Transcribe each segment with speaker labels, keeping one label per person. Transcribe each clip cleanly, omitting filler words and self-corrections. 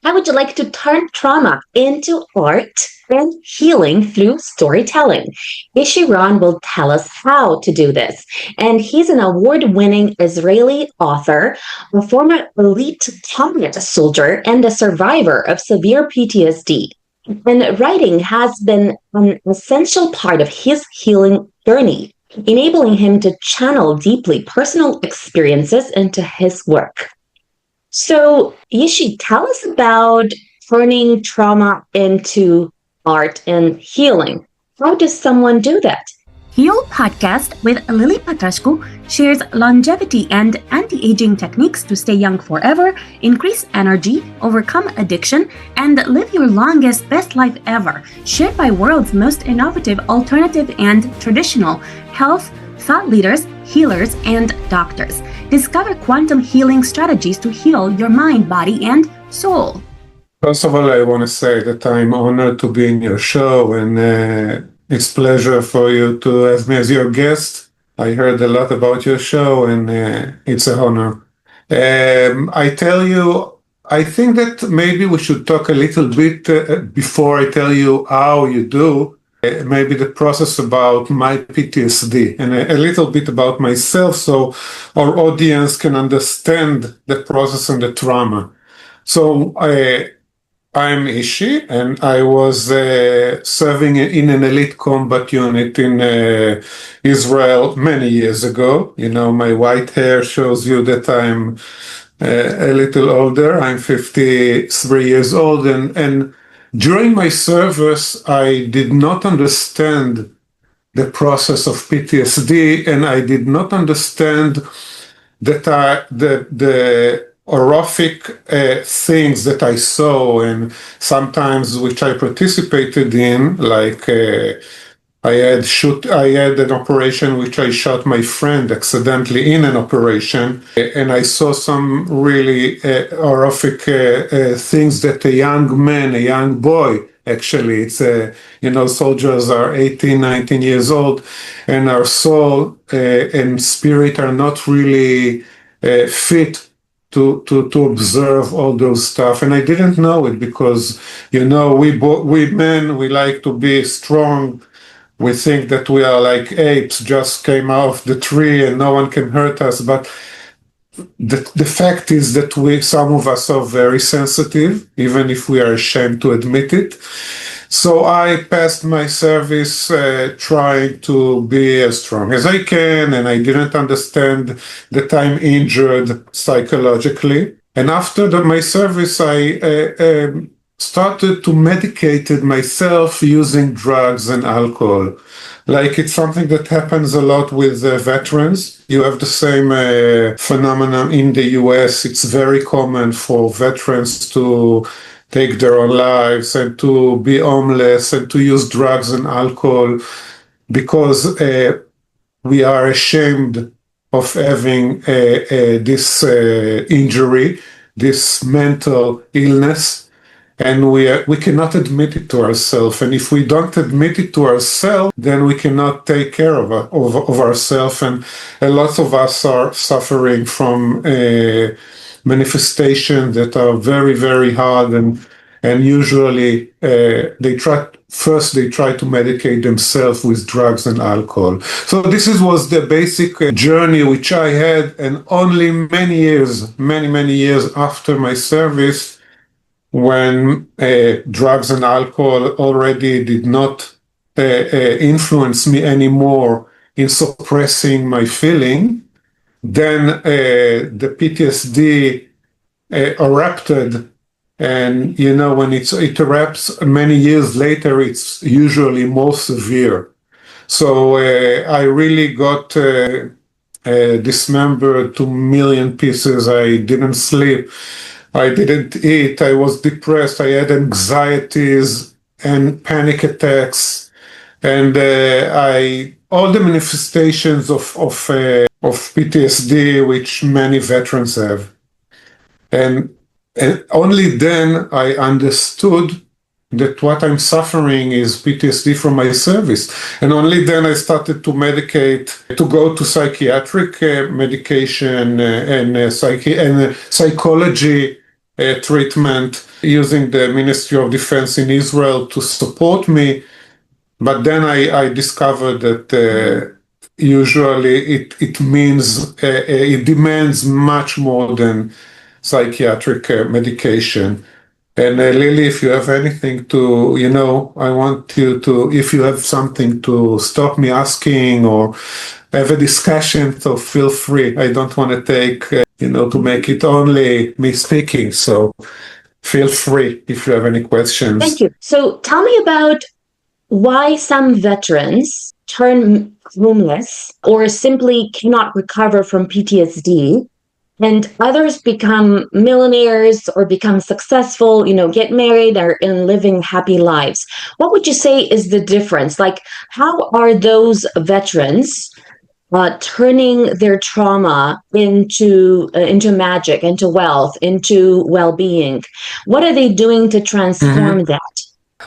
Speaker 1: How would you like to turn trauma into art and healing through storytelling? Yishay Ron will tell us how to do this. And he's an award-winning Israeli author, a former elite combat soldier, and a survivor of severe PTSD. And writing has been an essential part of his healing journey, enabling him to channel deeply personal experiences into his work. So, Yishi, tell us about turning trauma into art and healing. How does someone do that?
Speaker 2: Heal Podcast with Lily Patrascu shares longevity and anti-aging techniques to stay young forever, increase energy, overcome addiction, and live your longest, best life ever, shared by world's most innovative, alternative, and traditional health thought leaders, healers, and doctors. Discover quantum healing strategies to heal your mind, body, and soul.
Speaker 3: First of all, I want to say that I'm honored to be in your show, and it's a pleasure for you to have me as your guest. I heard a lot about your show, and it's an honor. I tell you, I think that maybe we should talk a little bit before I tell you how you do. Maybe the process about my PTSD and a little bit about myself so our audience can understand the process and the trauma. So I'm Ishi, and I was serving in an elite combat unit in Israel many years ago. You know, my white hair shows you that I'm a little older. I'm 53 years old, and during my service, I did not understand the process of PTSD, and I did not understand that the horrific things that I saw, and sometimes which I participated in, like I had an operation which I shot my friend accidentally in an operation, and I saw some really horrific things that a young boy, actually, it's soldiers are 18, 19 years old, and our soul and spirit are not really fit to observe all those stuff. And I didn't know it because, we men, we like to be strong. We think that we are like apes, just came off the tree and no one can hurt us. But the fact is that some of us are very sensitive, even if we are ashamed to admit it. So I passed my service trying to be as strong as I can, and I didn't understand that I'm injured psychologically. And after my service, I started to medicate myself using drugs and alcohol. Like, it's something that happens a lot with veterans. You have the same phenomenon in the US. It's very common for veterans to take their own lives and to be homeless and to use drugs and alcohol because we are ashamed of having this injury, this mental illness. And we cannot admit it to ourselves. And if we don't admit it to ourselves, then we cannot take care of ourselves. And a lot of us are suffering from manifestations that are very, very hard. And usually they try to medicate themselves with drugs and alcohol. So this was the basic journey which I had. And only many years after my service, when drugs and alcohol already did not influence me anymore in suppressing my feeling, then the PTSD erupted. And, when it erupts many years later, it's usually more severe. So I really got dismembered to a million pieces. I didn't sleep. I didn't eat. I was depressed. I had anxieties and panic attacks, and all the manifestations of PTSD, which many veterans have. And only then I understood that what I'm suffering is PTSD from my service. And only then I started to medicate, to go to psychiatric medication and psychology treatment using the Ministry of Defense in Israel to support me. But then I discovered that usually it means it demands much more than psychiatric medication. And Lily, if you have anything to, I want you to, if you have something to stop me asking or have a discussion, so feel free. I don't want to take, to make it only me speaking. So feel free if you have any questions.
Speaker 1: Thank you. So tell me about why some veterans turn homeless or simply cannot recover from PTSD, and others become millionaires or become successful, get married or in living happy lives. What would you say is the difference? Like, how are those veterans turning their trauma into magic, into wealth, into well-being? What are they doing to transform that?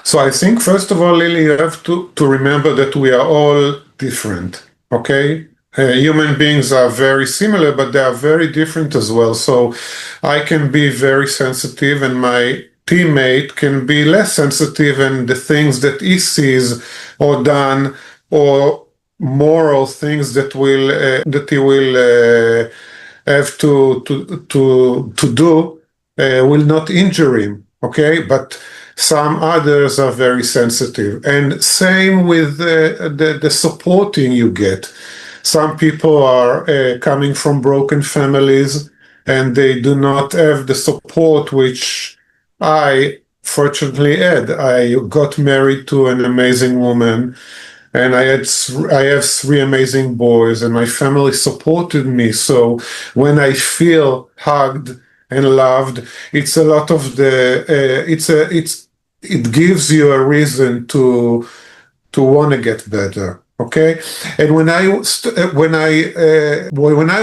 Speaker 3: So I think, first of all, Lily, you have to remember that we are all different, okay? Human beings are very similar, but they are very different as well. So I can be very sensitive and my teammate can be less sensitive, and the things that he sees or done or moral things that he will have to do will not injure him, okay? But some others are very sensitive, and same with the supporting you get. Some people are coming from broken families and they do not have the support which I fortunately had. I got married to an amazing woman, and I have 3 amazing boys, and my family supported me. So when I feel hugged and loved, it's a lot of it gives you a reason to want to get better. Okay, and when I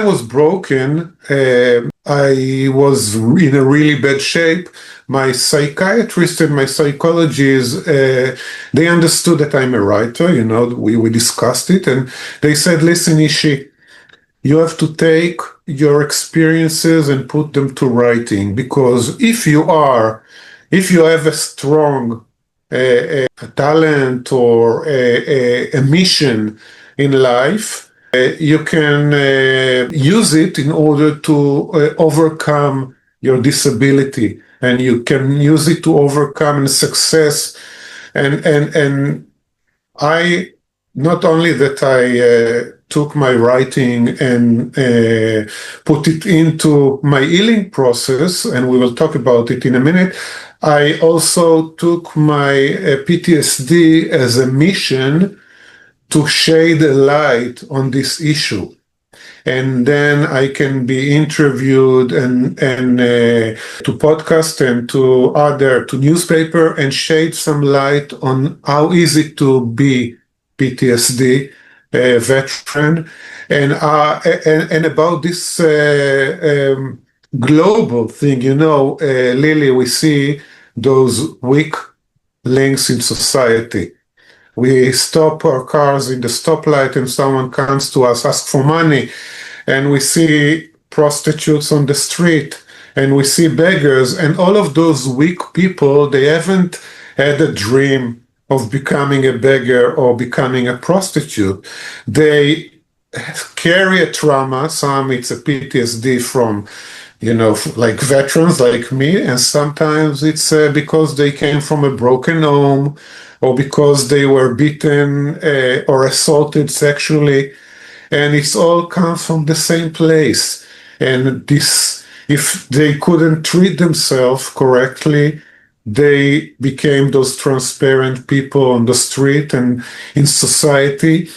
Speaker 3: was broken, I was in a really bad shape. My psychiatrist and my psychologist, they understood that I'm a writer. We discussed it, and they said, "Listen, Ishi, you have to take your experiences and put them to writing, because if you have a strong a talent or a mission in life, you can use it in order to overcome your disability, and you can use it to overcome success." And I, not only that I took my writing and put it into my healing process, and we will talk about it in a minute, I also took my PTSD as a mission to shade a light on this issue. And then I can be interviewed and to podcast and to newspaper and shed some light on how easy to be PTSD veteran, and about this global thing. Lily, we see those weak links in society. We stop our cars in the stoplight and someone comes to us, ask for money, and we see prostitutes on the street, and we see beggars, and all of those weak people, they haven't had a dream of becoming a beggar or becoming a prostitute. They carry a trauma. Some it's a PTSD from, like veterans like me, and sometimes it's because they came from a broken home, or because they were beaten or assaulted sexually, and it's all comes from the same place. And this, if they couldn't treat themselves correctly, they became those transparent people on the street and in society.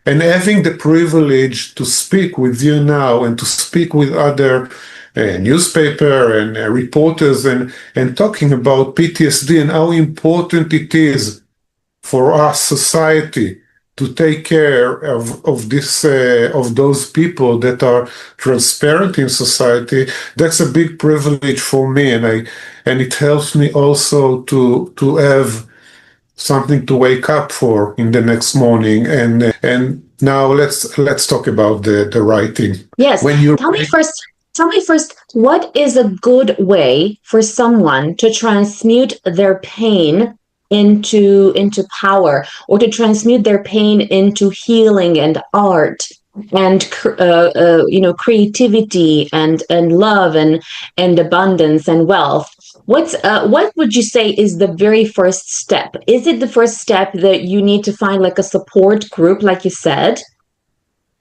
Speaker 3: And having the privilege to speak with you now and to speak with other newspaper and reporters and talking about PTSD and how important it is for our society to take care of those people that are transparent in society, that's a big privilege for me, and it helps me also to have something to wake up for in the next morning. And now let's talk about the writing.
Speaker 1: Yes. Tell me first, What is a good way for someone to transmute their pain into power, or to transmute their pain into healing and art and creativity and love and abundance and wealth? What would you say is the very first step? Is it the first step that you need to find like a support group, like you said,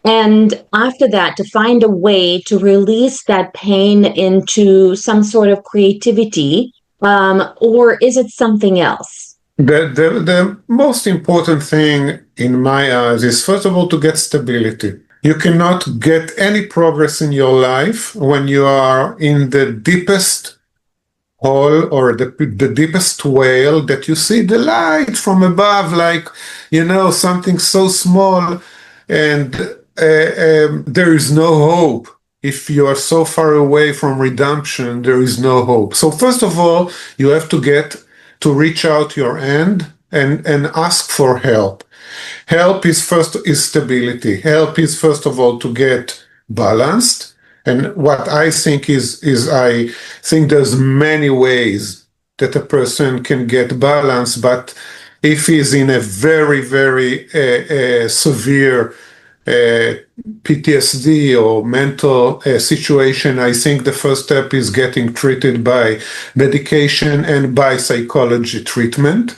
Speaker 1: and after that to find a way to release that pain into some sort of creativity, or is it something else?
Speaker 3: The most important thing in my eyes is, first of all, to get stability. You cannot get any progress in your life when you are in the deepest hole or the deepest whale that you see the light from above, like, something so small, and there is no hope. If you are so far away from redemption, there is no hope. So first of all, you have to reach out your hand and ask for help. Help is stability. Help is first of all to get balanced. And what I think is I think there's many ways that a person can get balance, but if he's in a very, very severe PTSD or mental situation, I think the first step is getting treated by medication and by psychology treatment.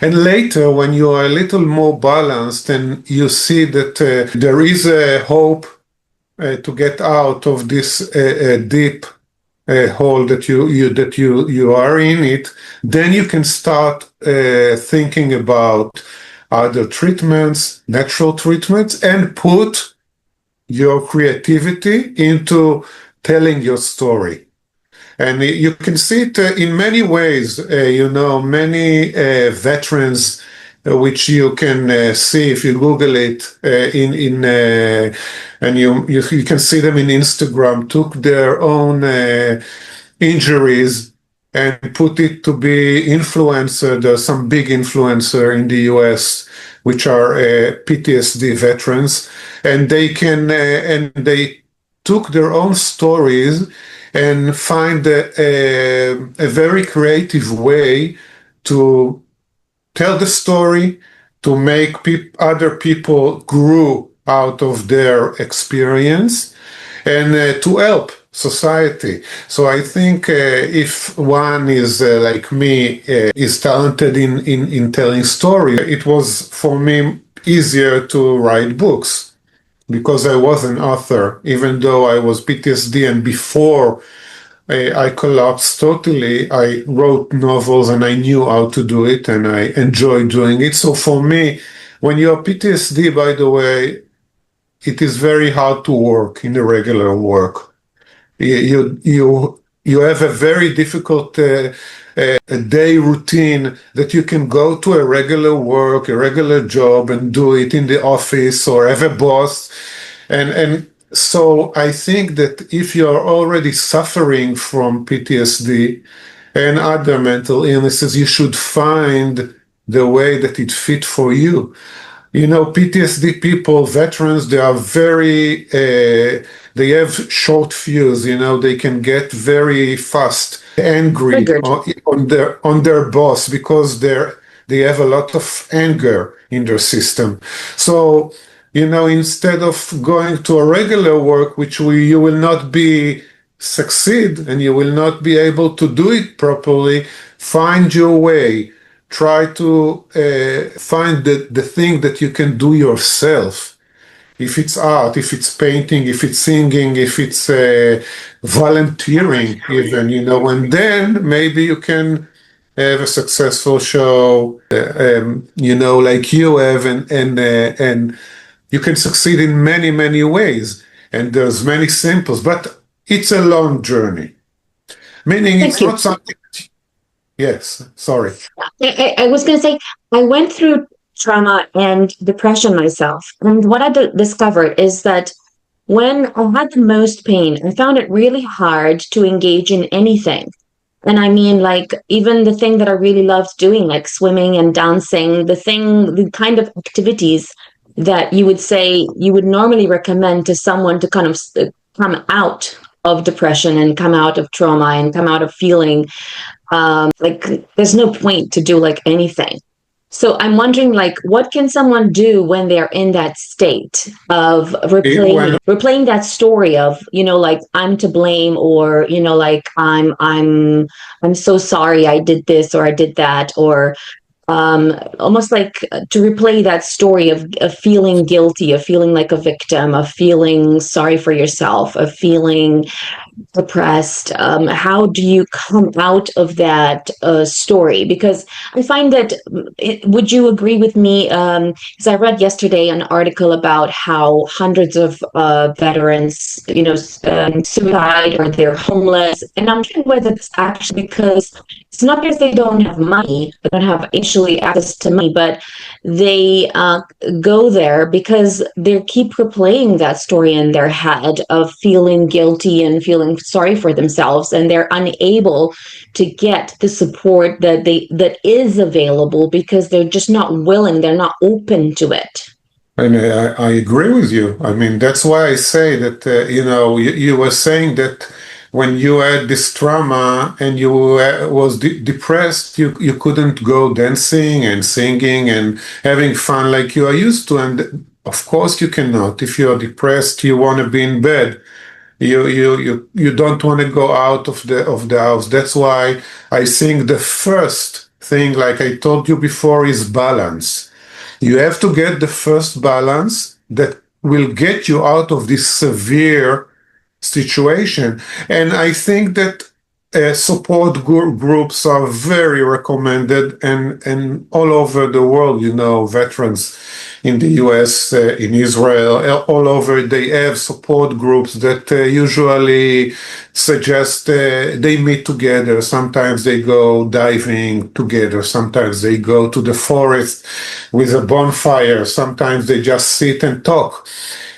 Speaker 3: And later, when you are a little more balanced and you see that there is a hope to get out of this deep hole that you are in it, then you can start thinking about other treatments, natural treatments, and put your creativity into telling your story. And you can see it in many ways. Many veterans, which you can see if you Google it, and you can see them in Instagram, took their own injuries and put it to be influencer. There's some big influencer in the US which are PTSD veterans, and they took their own stories and find a very creative way to tell the story, to make other people grow out of their experience, and to help society. So I think if one is like me, is talented in telling story, it was for me easier to write books because I was an author, even though I was PTSD, and before I collapsed totally, I wrote novels and I knew how to do it and I enjoyed doing it. So for me, when you're PTSD, by the way, it is very hard to work in the regular work. You have a very difficult day routine that you can go to a regular work, a regular job, and do it in the office or have a boss. And so I think that if you're already suffering from PTSD and other mental illnesses, you should find the way that it fit for you. PTSD people, veterans, they are very, they have short fuse, they can get very fast angry on their boss because they have a lot of anger in their system. So, instead of going to a regular work, which you will not be succeed and you will not be able to do it properly, find your way. Try to find the thing that you can do yourself. If it's art, if it's painting, if it's singing, if it's volunteering even, and then maybe you can have a successful show, like you have, and you can succeed in many, many ways. And there's many simples, but it's a long journey. Meaning it's not something. Yes, sorry.
Speaker 1: I was going to say, I went through trauma and depression myself. And what I discovered is that when I had the most pain, I found it really hard to engage in anything. And I mean, like, even the thing that I really loved doing, like swimming and dancing, the kind of activities that you would say you would normally recommend to someone to kind of come out of depression and come out of trauma and come out of feeling like there's no point to do like anything. So I'm wondering, like, what can someone do when they're in that state of replaying that story of, like I'm to blame, or like I'm so sorry I did this or I did that, or almost like to replay that story of feeling guilty, of feeling like a victim, of feeling sorry for yourself, of feeling depressed. How do you come out of that story? Because I find that, would you agree with me? Because I read yesterday an article about how hundreds of veterans, suicide or they're homeless. And I'm wondering whether it's actually because it's not because they don't have money, they don't have actually access to money, but they go there because they keep replaying that story in their head of feeling guilty and feeling sorry for themselves, and they're unable to get the support that is available because they're just not willing, they're not open to it.
Speaker 3: And I agree with you. I mean, that's why I say that, you were saying that when you had this trauma and you was depressed, you couldn't go dancing and singing and having fun like you are used to. And of course you cannot. If you are depressed, you want to be in bed. You don't want to go out of the house. That's why I think the first thing, like I told you before, is balance. You have to get the first balance that will get you out of this severe situation. And I think that support groups are very recommended and all over the world, veterans in the US, in Israel, all over, they have support groups that usually suggest they meet together. Sometimes they go diving together. Sometimes they go to the forest with a bonfire. Sometimes they just sit and talk.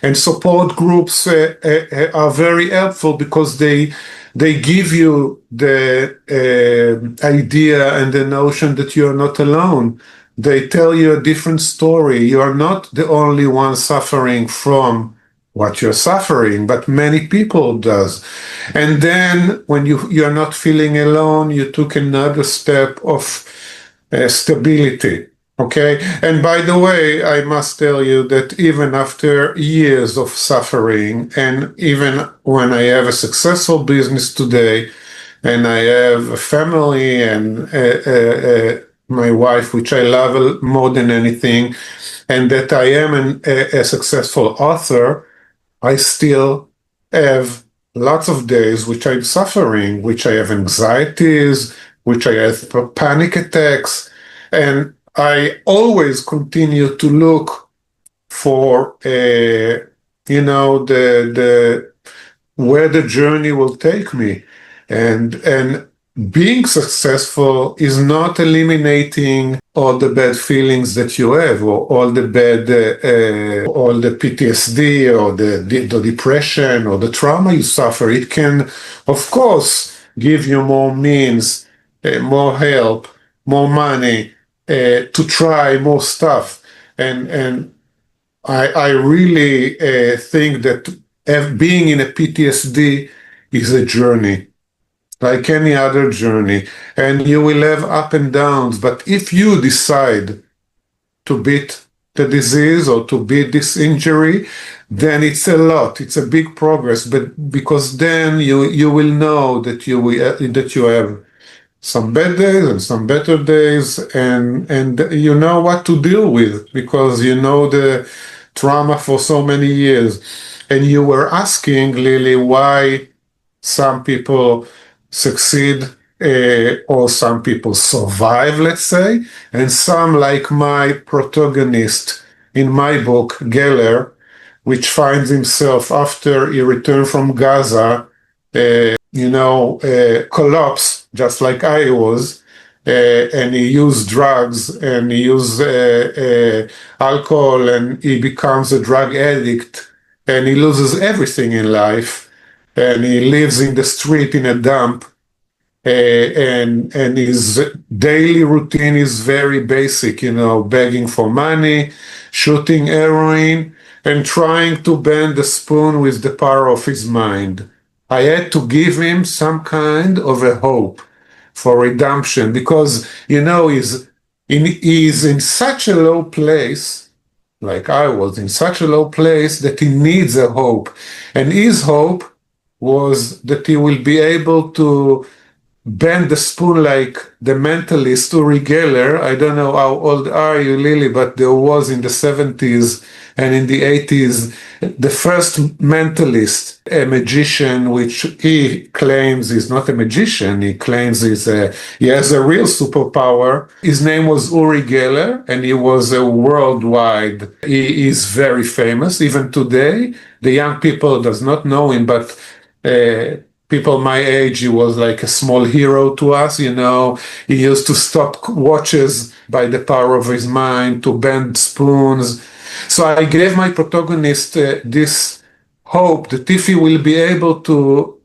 Speaker 3: And support groups are very helpful because they give you the idea and the notion that you're not alone. They tell you a different story. You are not the only one suffering from what you're suffering, but many people does. And then when you're not feeling alone, you took another step of stability. Okay. And by the way, I must tell you that even after years of suffering, and even when I have a successful business today, and I have a family and my wife, which I love more than anything, and that I am a successful author, I still have lots of days which I'm suffering, which I have anxieties, which I have panic attacks, and I always continue to look for the where the journey will take me, and being successful is not eliminating all the bad feelings that you have, or all the PTSD, or the depression, or the trauma you suffer. It can, of course, give you more means, more help, more money, to try more stuff. And I really think that being in a PTSD is a journey, like any other journey, and you will have up and downs. But if you decide to beat the disease or to beat this injury, then it's a lot. It's a big progress. But because then you will know that you have some bad days and some better days, and you know what to deal with because you know the trauma for so many years. And you were asking, Lily, why some people succeed, or some people survive, let's say, and some, like my protagonist in my book, Geller, which finds himself after he returned from Gaza, collapse, just like I was, and he used drugs and he used alcohol, and he becomes a drug addict, and he loses everything in life, and he lives in the street in a dump, and his daily routine is very basic, begging for money, shooting heroin, and trying to bend the spoon with the power of his mind. I had to give him some kind of a hope for redemption because, he's in such a low place, like I was in such a low place, that he needs a hope. And his hope was that he will be able to bend the spoon like the mentalist Uri Geller. I don't know how old are you, Lily, but there was in the 70s and in the 80s the first mentalist, a magician, which he claims is not a magician. He claims he has a real superpower. His name was Uri Geller, and he was a worldwide. He is very famous even today. The young people does not know him, but people my age, he was like a small hero to us. He used to stop watches by the power of his mind, to bend spoons. So I gave my protagonist this hope that if he will be able to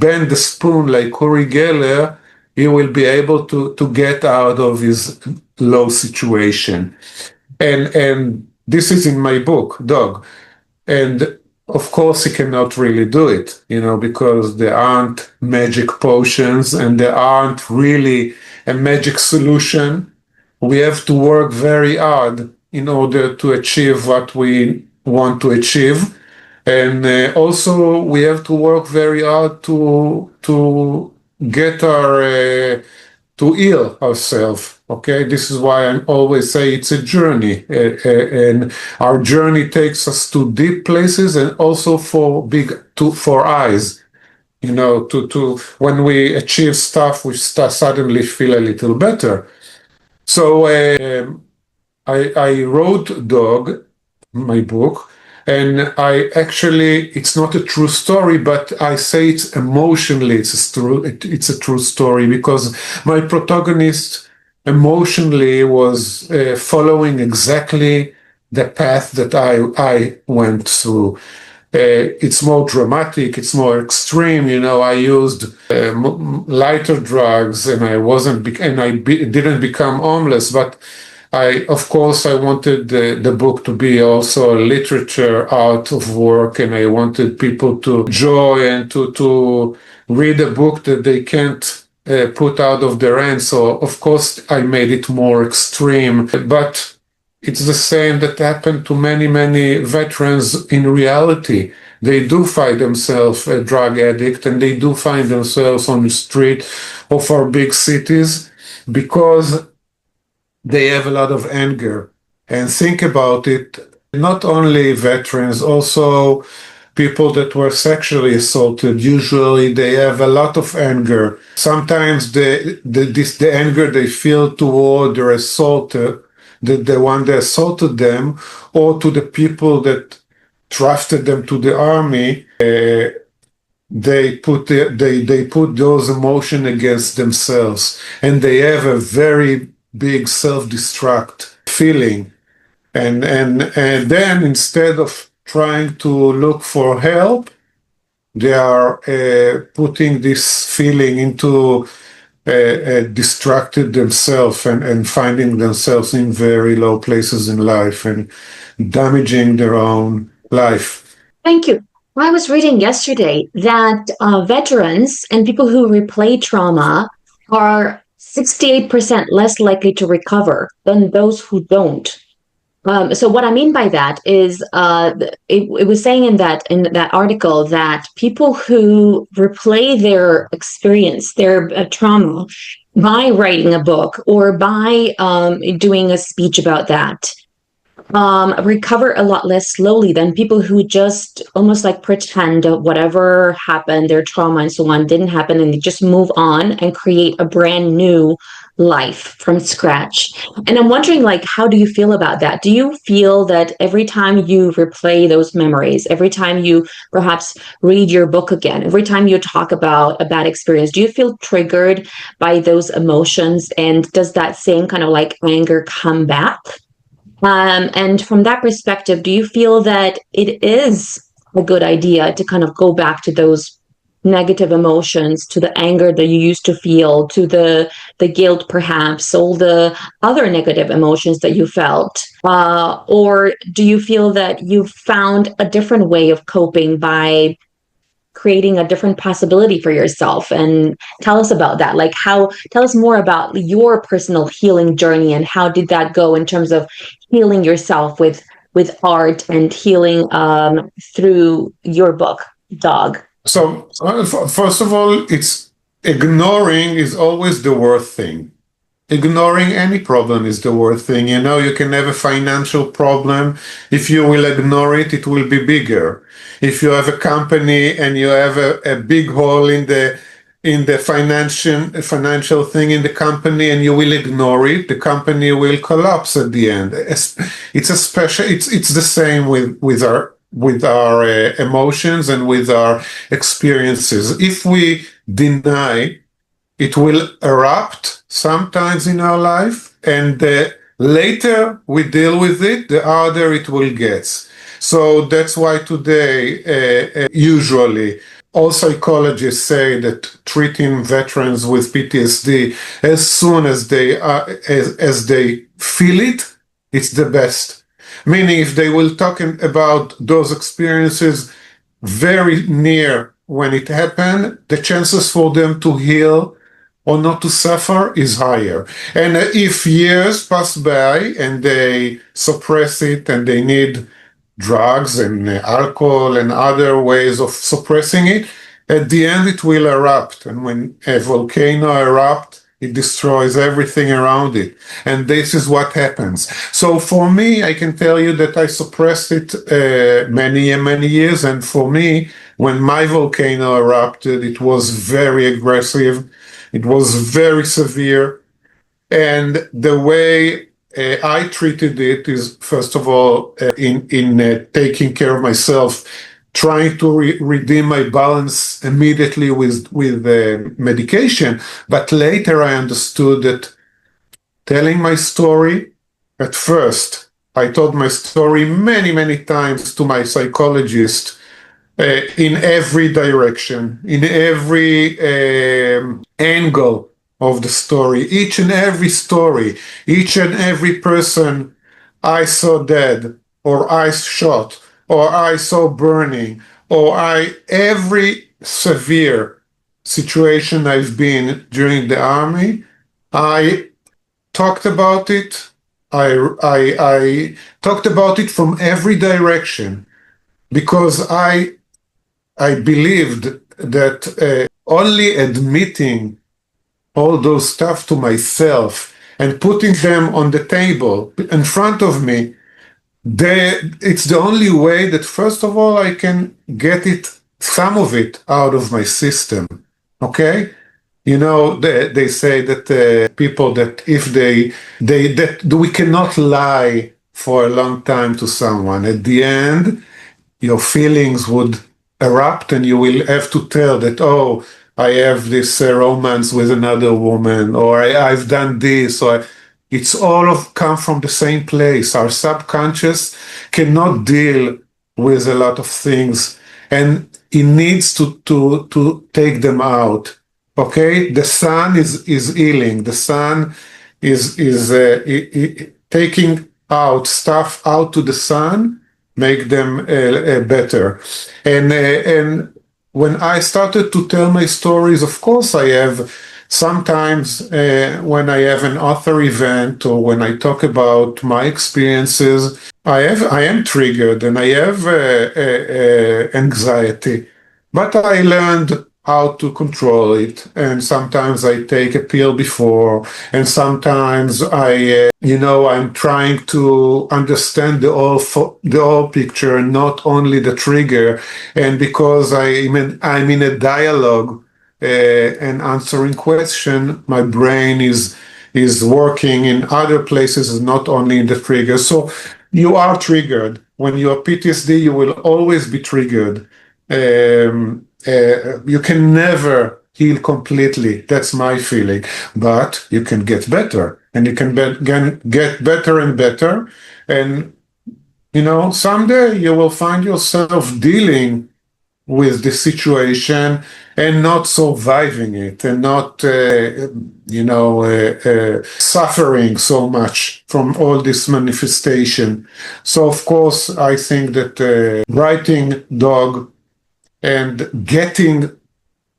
Speaker 3: bend the spoon like Uri Geller, he will be able to get out of his low situation. And this is in my book, Dog. And of course, he cannot really do it, because there aren't magic potions and there aren't really a magic solution. We have to work very hard in order to achieve what we want to achieve. And also, we have to work very hard to get to heal ourselves. Okay, this is why I always say it's a journey, and our journey takes us to deep places and also for eyes. To when we achieve stuff, we suddenly feel a little better. So I wrote Dog, my book, and it's not a true story, but I say it's emotionally, it's a true story because my protagonist emotionally was following exactly the path that I went through. It's more dramatic, it's more extreme. I used lighter drugs, and didn't become homeless, but of course, I wanted the book to be also a literature out of work, and I wanted people to enjoy and to read a book that they can't put out of their hands. So, of course, I made it more extreme, but it's the same that happened to many, many veterans in reality. They do find themselves a drug addict, and they do find themselves on the street of our big cities because they have a lot of anger. And think about it, not only veterans, also people that were sexually assaulted. Usually they have a lot of anger. Sometimes the anger they feel toward their assaulter, the one that assaulted them, or to the people that drafted them to the army, they put those emotions against themselves, and they have a very big self-destruct feeling, and then instead of trying to look for help, they are putting this feeling into distracted themselves and finding themselves in very low places in life and damaging their own life.
Speaker 1: Thank you. I was reading yesterday that veterans and people who replay trauma are 68% less likely to recover than those who don't. So what I mean by that is it was saying in that article that people who replay their experience, their trauma, by writing a book or by doing a speech about that, recover a lot less slowly than people who just almost like pretend whatever happened, their trauma and so on, didn't happen, and they just move on and create a brand new life from scratch. And I'm wondering, like, how do you feel about that? Do you feel that every time you replay those memories, every time you perhaps read your book again, every time you talk about a bad experience, do you feel triggered by those emotions? And does that same kind of like anger come back? And from that perspective, do you feel that it is a good idea to kind of go back to those negative emotions, to the anger that you used to feel, to the guilt, perhaps, all the other negative emotions that you felt? Or do you feel that you've found a different way of coping by creating a different possibility for yourself. And tell us about that. Like, tell us more about your personal healing journey and how did that go in terms of healing yourself with art and healing through your book, Dog.
Speaker 3: So, first of all, it's ignoring is always the worst thing. Ignoring any problem is the worst thing. You know, you can have a financial problem. If you will ignore it, it will be bigger. If you have a company and you have a big hole in the financial thing in the company and you will ignore it, the company will collapse at the end. It's the same with our emotions and with our experiences. If we deny, it will erupt sometimes in our life, and the later we deal with it, the harder it will get. So that's why today, usually, all psychologists say that treating veterans with PTSD as soon as as they feel it, it's the best. Meaning, if they will talk about those experiences very near when it happened, the chances for them to heal or not to suffer is higher. And if years pass by and they suppress it and they need drugs and alcohol and other ways of suppressing it, at the end it will erupt. And when a volcano erupts, it destroys everything around it. And this is what happens. So for me, I can tell you that I suppressed it many years. And for me, when my volcano erupted, it was very aggressive. It was very severe. And the way I treated it is, first of all, in taking care of myself, trying to redeem my balance immediately with medication. But later I understood that telling my story, at first, I told my story many times to my psychologist, in every direction, in every angle of the story, each and every person I saw dead, or I shot, or I saw burning, or every severe situation I've been during the army, I talked about it. I talked about it from every direction because I believed that only admitting all those stuff to myself and putting them on the table in front of me, it's the only way that, first of all, I can get some of it out of my system. Okay? You know, they say that people that if that we cannot lie for a long time to someone. At the end, your feelings would erupt and you will have to tell that, oh, I have this romance with another woman, or I've done this, or it's all come from the same place. Our subconscious cannot deal with a lot of things, and it needs to take them out. Okay, the sun is healing. The sun is taking out stuff out to the sun, make them better. And when I started to tell my stories, of course, I have sometimes when I have an author event or when I talk about my experiences, I am triggered and I have anxiety, but I learned how to control it. And sometimes I take a pill before, and sometimes I'm trying to understand the whole picture, not only the trigger. And because I'm in a dialogue and answering question, my brain is working in other places, not only in the trigger. So you are triggered. When you are PTSD, you will always be triggered. You can never heal completely. That's my feeling. But you can get better, and you can get better and better. And, someday you will find yourself dealing with the situation and not surviving it and not, suffering so much from all this manifestation. So, of course, I think that writing Dog and getting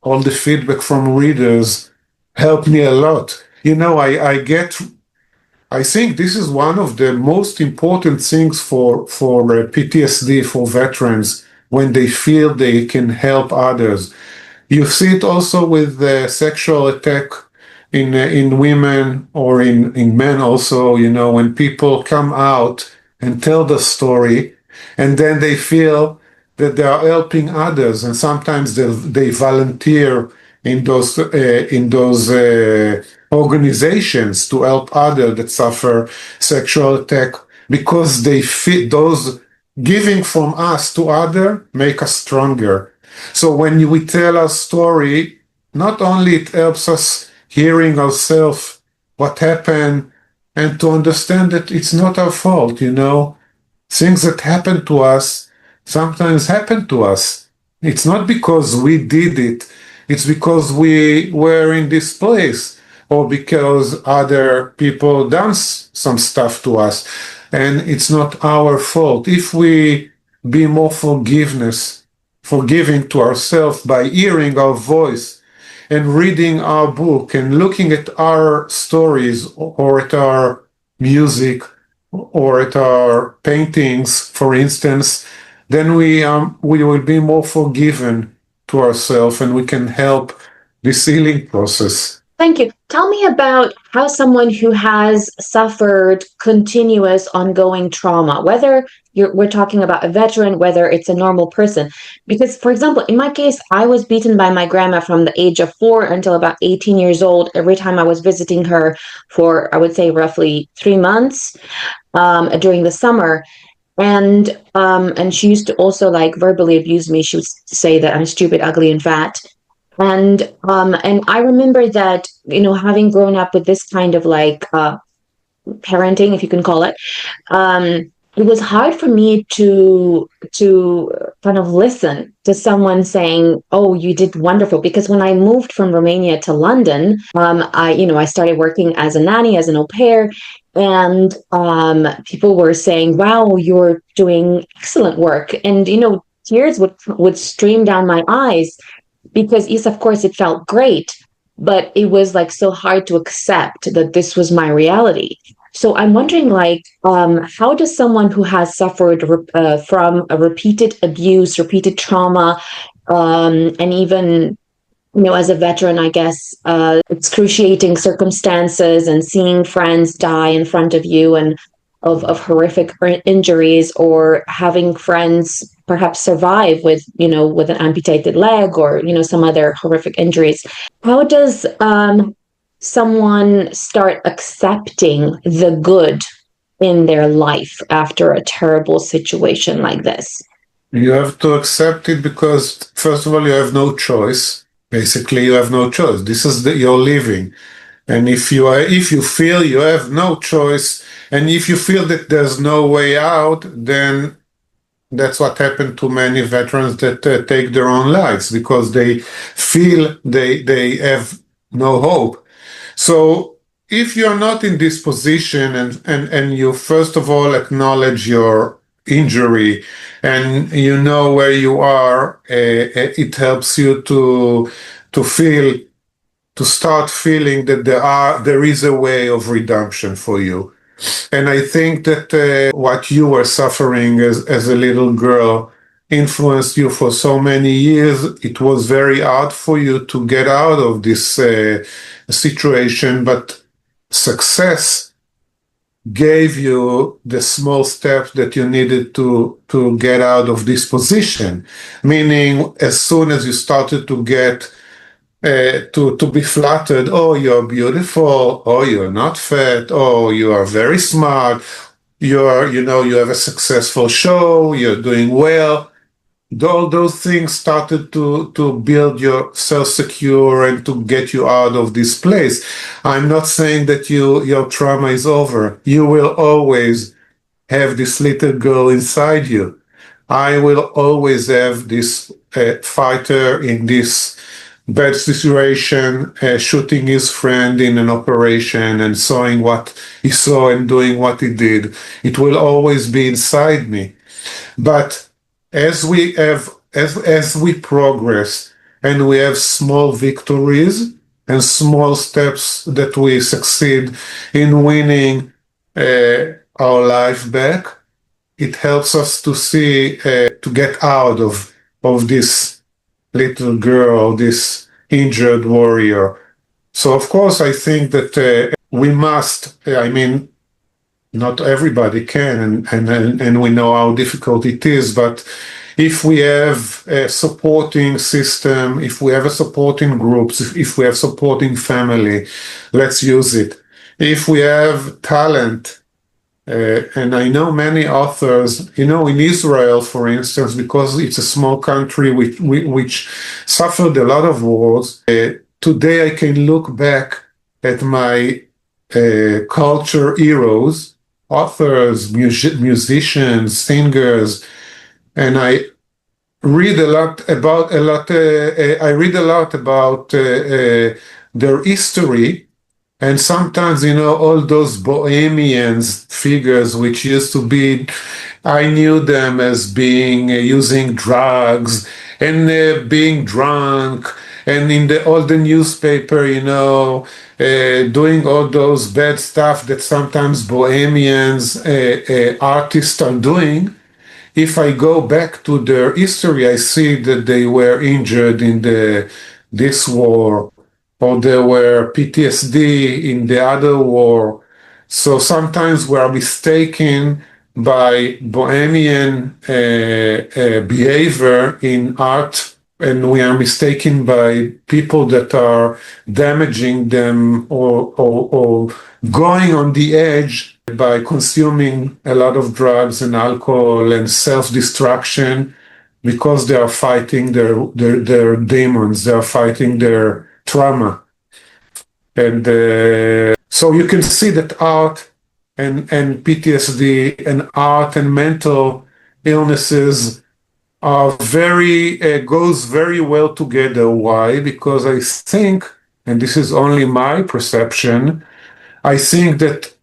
Speaker 3: all the feedback from readers helped me a lot. I think this is one of the most important things for PTSD, for veterans, when they feel they can help others. You see it also with sexual attack in women or in men also, when people come out and tell the story, and then they feel that they are helping others, and sometimes they volunteer in those organizations to help others that suffer sexual attack, because they feel those giving from us to other make us stronger. So when we tell our story, not only it helps us hearing ourselves what happened, and to understand that it's not our fault, things that happen to us sometimes happen to us. It's not because we did it. It's because we were in this place, or because other people done some stuff to us, and it's not our fault. If we be more forgiving to ourselves by hearing our voice and reading our book and looking at our stories or at our music or at our paintings, for instance, then we will be more forgiven to ourselves, and we can help this healing process.
Speaker 1: Thank you. Tell me about how someone who has suffered continuous ongoing trauma, whether we're talking about a veteran, whether it's a normal person. Because, for example, in my case, I was beaten by my grandma from the age of 4 until about 18 years old. Every time I was visiting her for, I would say, roughly 3 months during the summer. And she used to also like verbally abuse me. She would say that I'm stupid, ugly, and fat. And I remember that, having grown up with this kind of like parenting, if you can call it, it was hard for me to kind of listen to someone saying, "Oh, you did wonderful." Because when I moved from Romania to London, I started working as a nanny, as an au pair, and people were saying, "Wow, you're doing excellent work," and tears would stream down my eyes. Because yes, of course, it felt great, but it was like so hard to accept that this was my reality. So I'm wondering, like, how does someone who has suffered from a repeated abuse, repeated trauma, and even, as a veteran, I guess, excruciating circumstances and seeing friends die in front of you and of horrific injuries, or having friends perhaps survive with an amputated leg or some other horrific injuries. How does someone start accepting the good in their life after a terrible situation like this?
Speaker 3: You have to accept it because, first of all, you have no choice. Basically, you have no choice. This is your living. And if you feel you have no choice, and if you feel that there's no way out, then that's what happened to many veterans that take their own lives, because they feel they have no hope. So if you're not in this position, and you first of all acknowledge your injury and you know where you are, it helps you to start feeling that there is a way of redemption for you. And I think that what you were suffering as a little girl influenced you for so many years. It was very hard for you to get out of this situation, but success gave you the small steps that you needed to get out of this position. Meaning, as soon as you started to get to be flattered, "Oh, you're beautiful. Oh, you're not fat. Oh, you are very smart. You have a successful show. You're doing well." All those things started to build your self-secure and to get you out of this place. I'm not saying that your trauma is over. You will always have this little girl inside you. I will always have this fighter in this bad situation, shooting his friend in an operation and sawing what he saw and doing what he did. It will always be inside me. But as we have as we progress and we have small victories and small steps that we succeed in winning our life back, it helps us to see to get out of this little girl, this injured warrior. So of course, I think that we must. I mean, not everybody can, and we know how difficult it is. But if we have a supporting system, if we have a supporting groups, if we have supporting family, let's use it. If we have talent, and I know many authors, in Israel, for instance, because it's a small country which suffered a lot of wars, today I can look back at my culture heroes, authors, musicians, singers, and I read a lot about their history. And sometimes, all those bohemians figures, which used to be, I knew them as being using drugs and being drunk, and in all the newspaper, doing all those bad stuff that sometimes bohemians, artists are doing. If I go back to their history, I see that they were injured in this war, or there were PTSD in the other war. So sometimes we are mistaken by bohemian behavior in art, and we are mistaken by people that are damaging them or going on the edge by consuming a lot of drugs and alcohol and self-destruction, because they are fighting their demons, they are fighting their trauma. And so you can see that art and PTSD and art and mental illnesses are goes very well together. Why? Because I think, and this is only my perception, I think that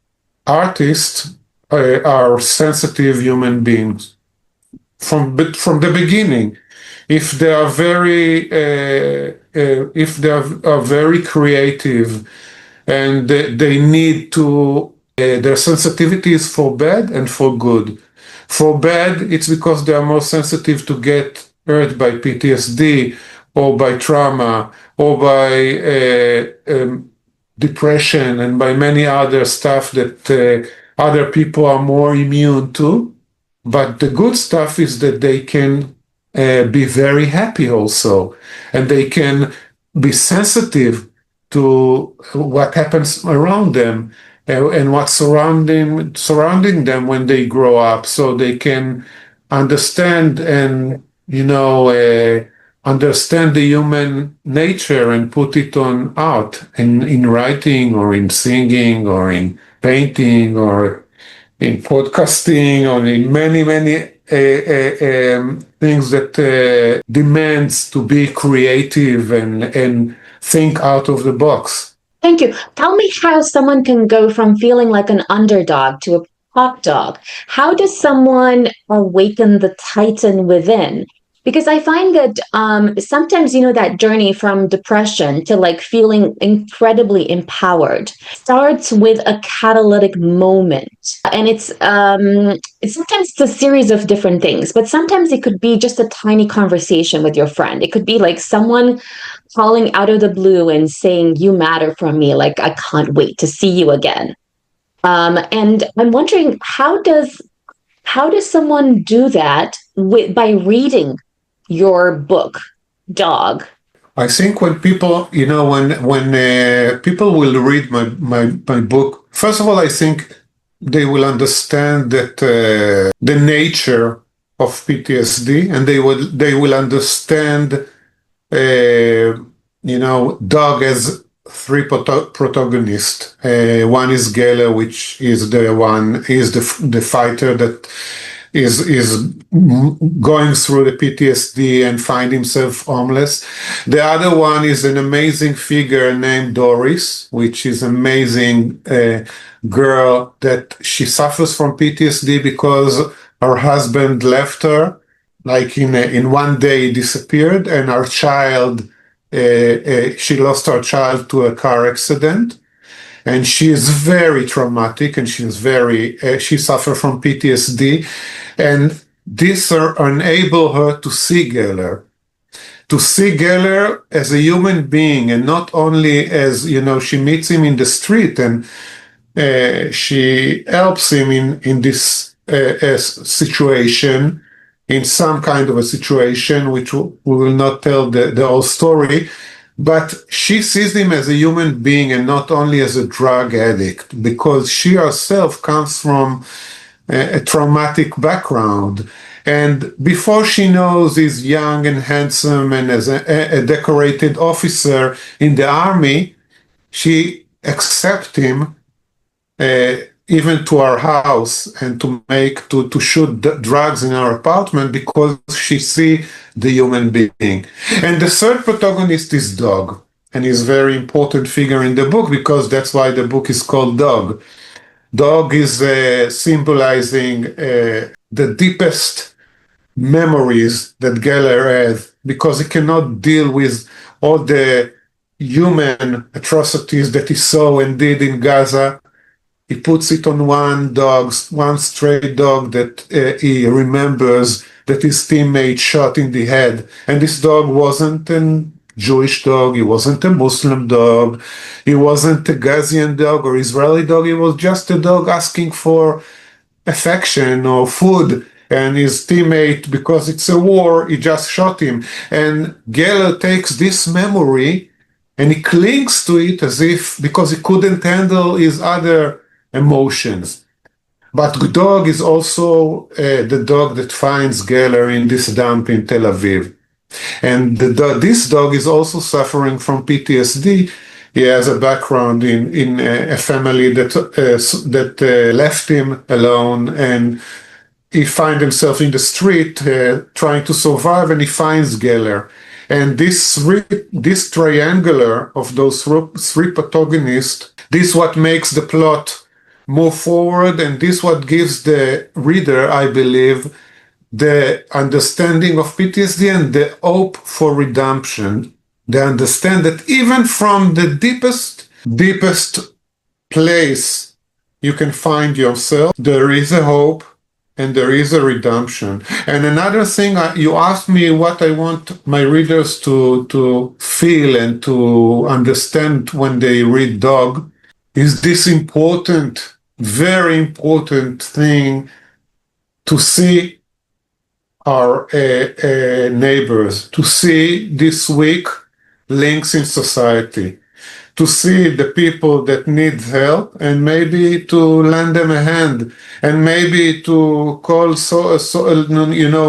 Speaker 3: artists are sensitive human beings from the beginning. If they are very creative, and they need to, their sensitivity is for bad and for good. For bad, it's because they are more sensitive to get hurt by PTSD or by trauma or by depression and by many other stuff that other people are more immune to. But the good stuff is that they can be very happy also, and they can be sensitive to what happens around them and what's surrounding them when they grow up, so they can understand and understand the human nature and put it on art, in writing or in singing or in painting or in podcasting or in many things that demands to be creative and think out of the box.
Speaker 1: Thank you. Tell me how someone can go from feeling like an underdog to a top dog. How does someone awaken the titan within? Because I find that sometimes, that journey from depression to like feeling incredibly empowered starts with a catalytic moment. And it's sometimes it's a series of different things, but sometimes it could be just a tiny conversation with your friend. It could be like someone calling out of the blue and saying, "You matter from me. Like, I can't wait to see you again." And I'm wondering, how does someone do that by reading your book, Dog?
Speaker 3: I think when people, when people will read my book, first of all, I think they will understand that the nature of PTSD, and they will understand, Dog as three protagonists. One is Geller, which is the fighter that is going through the PTSD and find himself homeless. The other one is an amazing figure named Doris, which is amazing girl that she suffers from PTSD because her husband left her like in one day disappeared, and our child, she lost our child to a car accident, and she is very traumatic, and she suffered from PTSD, and this enable her to see Geller as a human being, and not only as, she meets him in the street, and she helps him in this situation, in some kind of a situation, which we will not tell the whole story, but she sees him as a human being and not only as a drug addict, because she herself comes from a traumatic background. And before she knows he's young and handsome and as a decorated officer in the army, she accepts him even to our house and to shoot drugs in our apartment because she see the human being. And the third protagonist is Dog, and he's a very important figure in the book because that's why the book is called Dog. Dog is symbolizing the deepest memories that Geller has, because he cannot deal with all the human atrocities that he saw and did in Gaza. He puts it on one stray dog that he remembers that his teammate shot in the head. And this dog wasn't a Jewish dog, he wasn't a Muslim dog, he wasn't a Gazian dog or Israeli dog, he was just a dog asking for affection or food. And his teammate, because it's a war, he just shot him. And Geller takes this memory and he clings to it as if, because he couldn't handle his other emotions. But Dog is also the dog that finds Geller in this dump in Tel Aviv. And this dog is also suffering from PTSD. He has a background in a family that left him alone, and he finds himself in the street trying to survive, and he finds Geller. And this triangular of those three protagonists, this is what makes the plot move forward, and this is what gives the reader, I believe, the understanding of PTSD and the hope for redemption. They understand that even from the deepest place you can find yourself, there is a hope and there is a redemption. And another thing, you asked me what I want my readers to feel and to understand when they read Dog, is this important, very important thing to see our neighbors, to see these weak links in society, to see the people that need help and maybe to lend them a hand, and maybe to call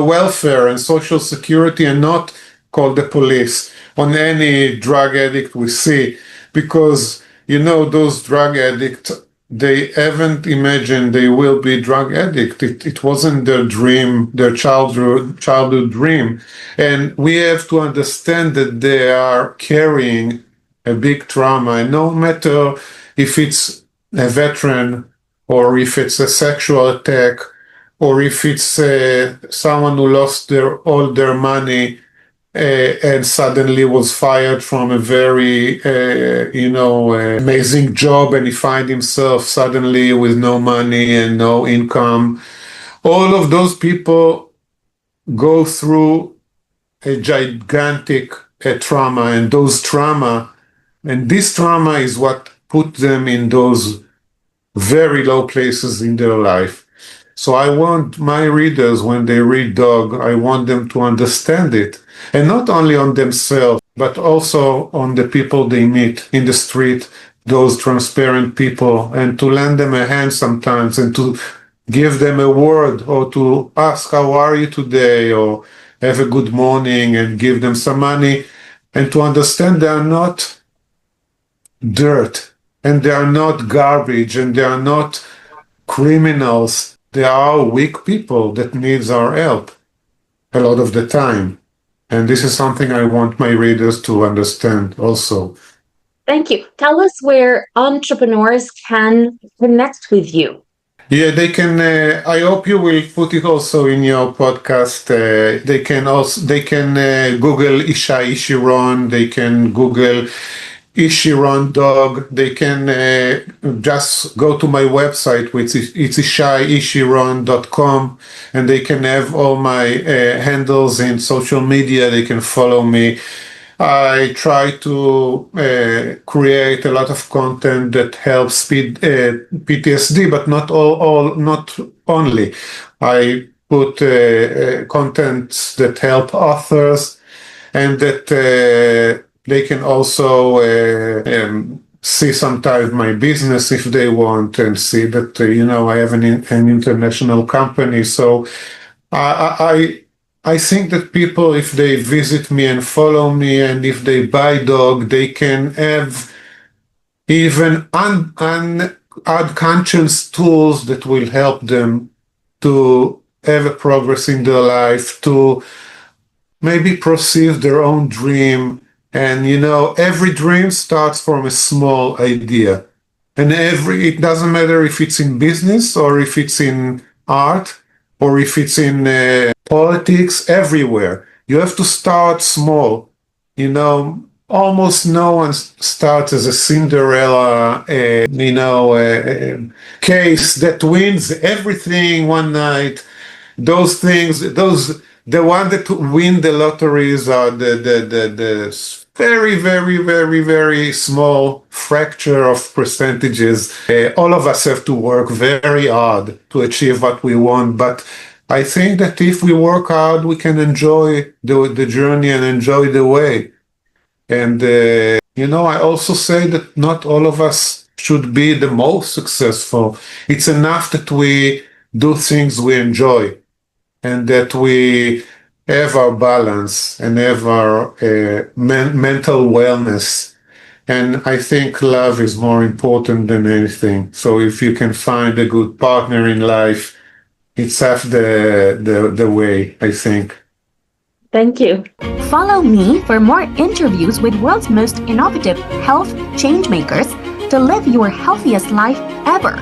Speaker 3: welfare and social security and not call the police on any drug addict we see, because those drug addicts, they haven't imagined they will be drug addict. It wasn't their dream, their childhood dream. And we have to understand that they are carrying a big trauma. And no matter if it's a veteran or if it's a sexual attack or if it's someone who lost all their money and suddenly was fired from a very, amazing job, and he find himself suddenly with no money and no income. All of those people go through a gigantic trauma, and this trauma is what put them in those very low places in their life. So I want my readers, when they read Dog, I want them to understand it. And not only on themselves, but also on the people they meet in the street, those transparent people, and to lend them a hand sometimes, and to give them a word, or to ask, how are you today? Or have a good morning, and give them some money, and to understand they are not dirt, and they are not garbage, and they are not criminals. They are weak people that needs our help a lot of the time. And this is something I want my readers to understand also.
Speaker 1: Thank you. Tell us where entrepreneurs can connect with you.
Speaker 3: Yeah, they can. I hope you will put it also in your podcast. They can Google Yishay Ishi Ron. They can Google Ishi Ron dog. They can just go to my website, which is it's yishayishiron.com, and they can have all my handles in social media. They can follow me. I try to create a lot of content that helps PTSD, but not only. I put contents that help authors, and that they can also see sometimes my business if they want, and see that I have an international company. So I think that people, if they visit me and follow me, and if they buy dog, they can have even unconscious tools that will help them to have a progress in their life, to maybe perceive their own dream. And every dream starts from a small idea. And it doesn't matter if it's in business, or if it's in art, or if it's in politics, everywhere. You have to start small. Almost no one starts as a Cinderella, case that wins everything one night. Those things, the one that win the lotteries are the very, very, very, very small fracture of percentages. All of us have to work very hard to achieve what we want, but I think that if we work hard, we can enjoy the journey and enjoy the way. And, I also say that not all of us should be the most successful. It's enough that we do things we enjoy, and that we have our balance and have our mental wellness. And I think love is more important than anything. So if you can find a good partner in life, it's half the way, I think.
Speaker 1: Thank you.
Speaker 2: Follow me for more interviews with world's most innovative health changemakers to live your healthiest life ever.